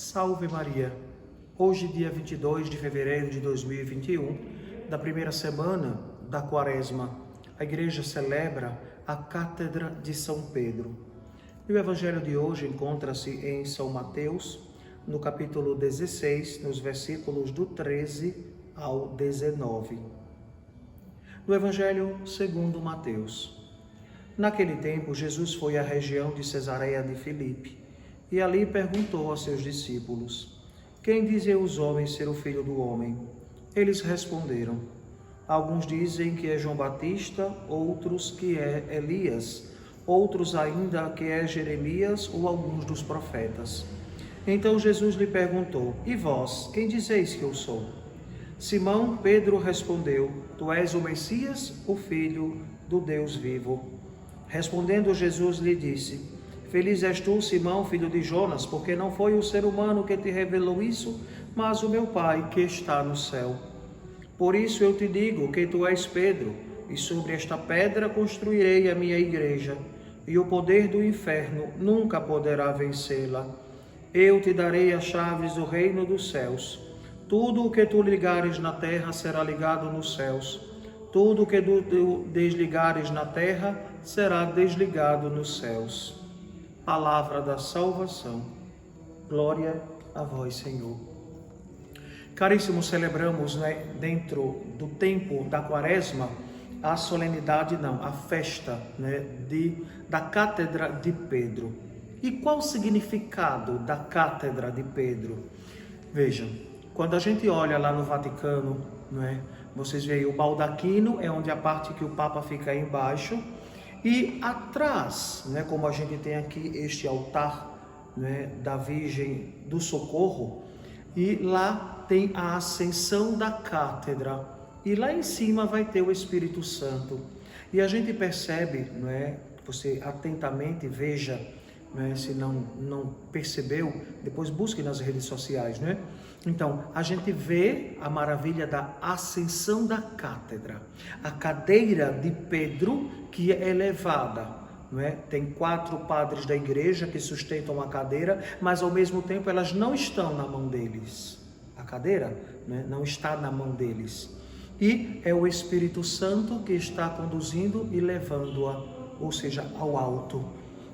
Salve Maria! Hoje, dia 22 de fevereiro de 2021, da primeira semana da Quaresma, a Igreja celebra a Cátedra de São Pedro. E o Evangelho de hoje encontra-se em São Mateus, no capítulo 16, nos versículos do 13 ao 19. No Evangelho segundo Mateus. Naquele tempo, Jesus foi à região de Cesareia de Filipe e ali perguntou aos seus discípulos: quem dizem os homens ser o Filho do Homem? Eles responderam: alguns dizem que é João Batista, outros que é Elias, outros ainda que é Jeremias ou alguns dos profetas. Então Jesus lhe perguntou: e vós, quem dizeis que eu sou? Simão Pedro respondeu: tu és o Messias, o Filho do Deus vivo. Respondendo Jesus lhe disse: feliz és tu, Simão, filho de Jonas, porque não foi o ser humano que te revelou isso, mas o meu Pai que está no céu. Por isso eu te digo que tu és Pedro, e sobre esta pedra construirei a minha igreja, e o poder do inferno nunca poderá vencê-la. Eu te darei as chaves do reino dos céus. Tudo o que tu ligares na terra será ligado nos céus. Tudo o que tu desligares na terra será desligado nos céus. Palavra da salvação. Glória a vós, Senhor. Caríssimos, celebramos, dentro do tempo da Quaresma, a solenidade, a festa, da Cátedra de Pedro. E qual o significado da Cátedra de Pedro? Vejam, quando a gente olha lá no Vaticano, vocês veem o baldaquino, é onde a parte que o Papa fica embaixo, e atrás, como a gente tem aqui este altar, da Virgem do Socorro, e lá tem a ascensão da cátedra, e lá em cima vai ter o Espírito Santo. E a gente percebe, você atentamente veja, se não percebeu, depois busque nas redes sociais, Então, a gente vê a maravilha da ascensão da cátedra, a cadeira de Pedro que é elevada, Tem 4 padres da igreja que sustentam a cadeira, mas ao mesmo tempo elas não estão na mão deles. A cadeira, não está na mão deles. E é o Espírito Santo que está conduzindo e levando-a, ou seja, ao alto.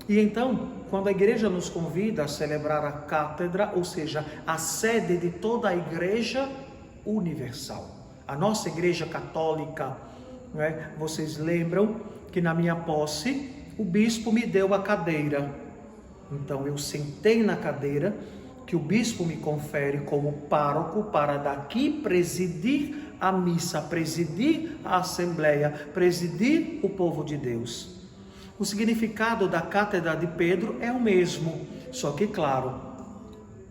E então, quando a igreja nos convida a celebrar a cátedra, ou seja, a sede de toda a igreja universal, a nossa igreja católica, vocês lembram que na minha posse, o bispo me deu a cadeira. Então, eu sentei na cadeira que o bispo me confere como pároco para daqui presidir a missa, presidir a assembleia, presidir o povo de Deus. O significado da Cátedra de Pedro é o mesmo, só que, claro,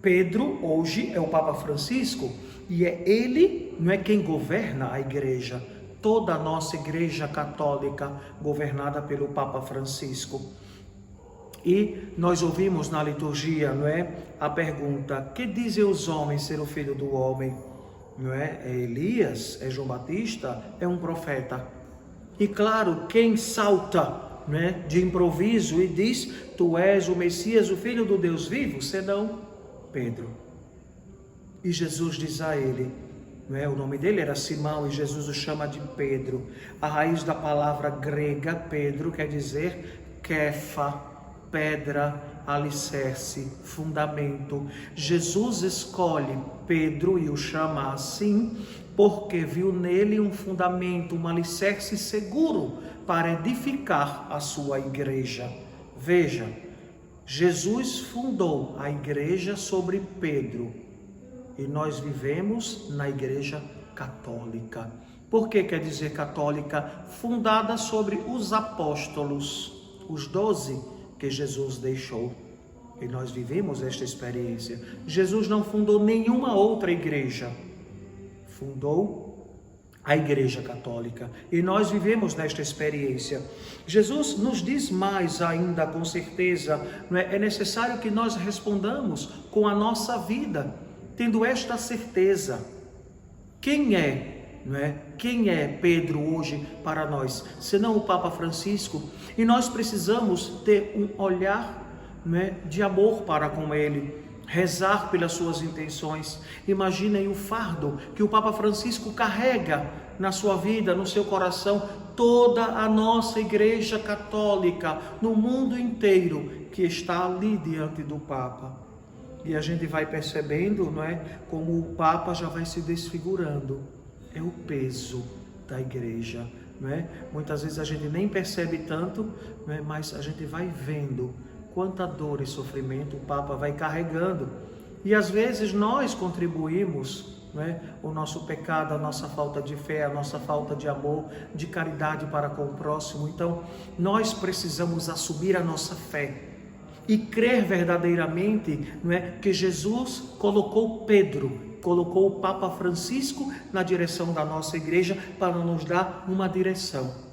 Pedro hoje é o Papa Francisco e é ele, quem governa a igreja, toda a nossa igreja católica governada pelo Papa Francisco. E nós ouvimos na liturgia, a pergunta: que dizem os homens ser o Filho do Homem? É Elias? É João Batista? É um profeta? E claro, quem salta de improviso e diz: tu és o Messias, o Filho do Deus vivo, senão Pedro. E Jesus diz a ele, o nome dele era Simão e Jesus o chama de Pedro. A raiz da palavra grega Pedro quer dizer Kefa, pedra, alicerce, fundamento. Jesus escolhe Pedro e o chama assim porque viu nele um fundamento, um alicerce seguro para edificar a sua igreja. Veja, Jesus fundou a igreja sobre Pedro e nós vivemos na igreja católica. Por que quer dizer católica? Fundada sobre os apóstolos, os 12 que Jesus deixou. E nós vivemos esta experiência. Jesus não fundou nenhuma outra igreja. Fundou a Igreja Católica. E nós vivemos nesta experiência. Jesus nos diz mais ainda, com certeza, é necessário que nós respondamos com a nossa vida, tendo esta certeza. Quem é Quem é Pedro hoje para nós? Senão o Papa Francisco. E nós precisamos ter um olhar de amor para com ele. rezar pelas suas intenções. Imaginem o fardo que o Papa Francisco carrega na sua vida, no seu coração, toda a nossa Igreja Católica no mundo inteiro que está ali diante do Papa. E a gente vai percebendo, não é, como o Papa já vai se desfigurando. É o peso da Igreja, não é? Muitas vezes a gente nem percebe tanto, não é? Mas a gente vai vendo quanta dor e sofrimento o Papa vai carregando. E às vezes nós contribuímos, não é? O nosso pecado, a nossa falta de fé, a nossa falta de amor, de caridade para com o próximo. Então, nós precisamos assumir a nossa fé e crer verdadeiramente, não é, que Jesus colocou Pedro, colocou o Papa Francisco na direção da nossa igreja para nos dar uma direção.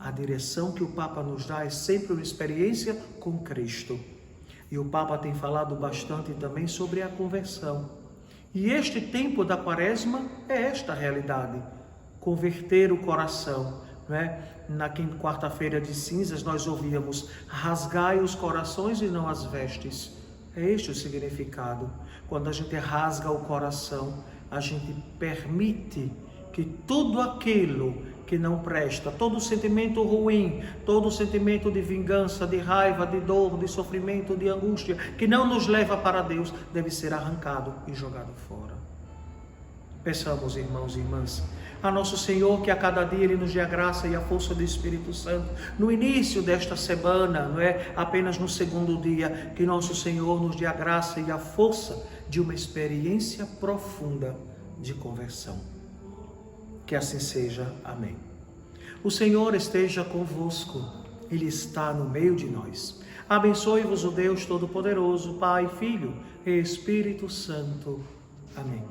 A direção que o Papa nos dá é sempre uma experiência com Cristo. E o Papa tem falado bastante também sobre a conversão. E este tempo da Quaresma é esta realidade, converter o coração, não é? Na quarta-feira de cinzas nós ouvíamos: rasgai os corações e não as vestes. É este o significado. Quando a gente rasga o coração, a gente permite que tudo aquilo que não presta, todo sentimento ruim, todo sentimento de vingança, de raiva, de dor, de sofrimento, de angústia, que não nos leva para Deus, deve ser arrancado e jogado fora. Peçamos, irmãos e irmãs, a nosso Senhor que a cada dia Ele nos dê a graça e a força do Espírito Santo. No início desta semana, não é apenas no segundo dia, que nosso Senhor nos dê a graça e a força de uma experiência profunda de conversão. Que assim seja. Amém. O Senhor esteja convosco. Ele está no meio de nós. Abençoe-vos o Deus Todo-Poderoso, Pai, Filho e Espírito Santo. Amém.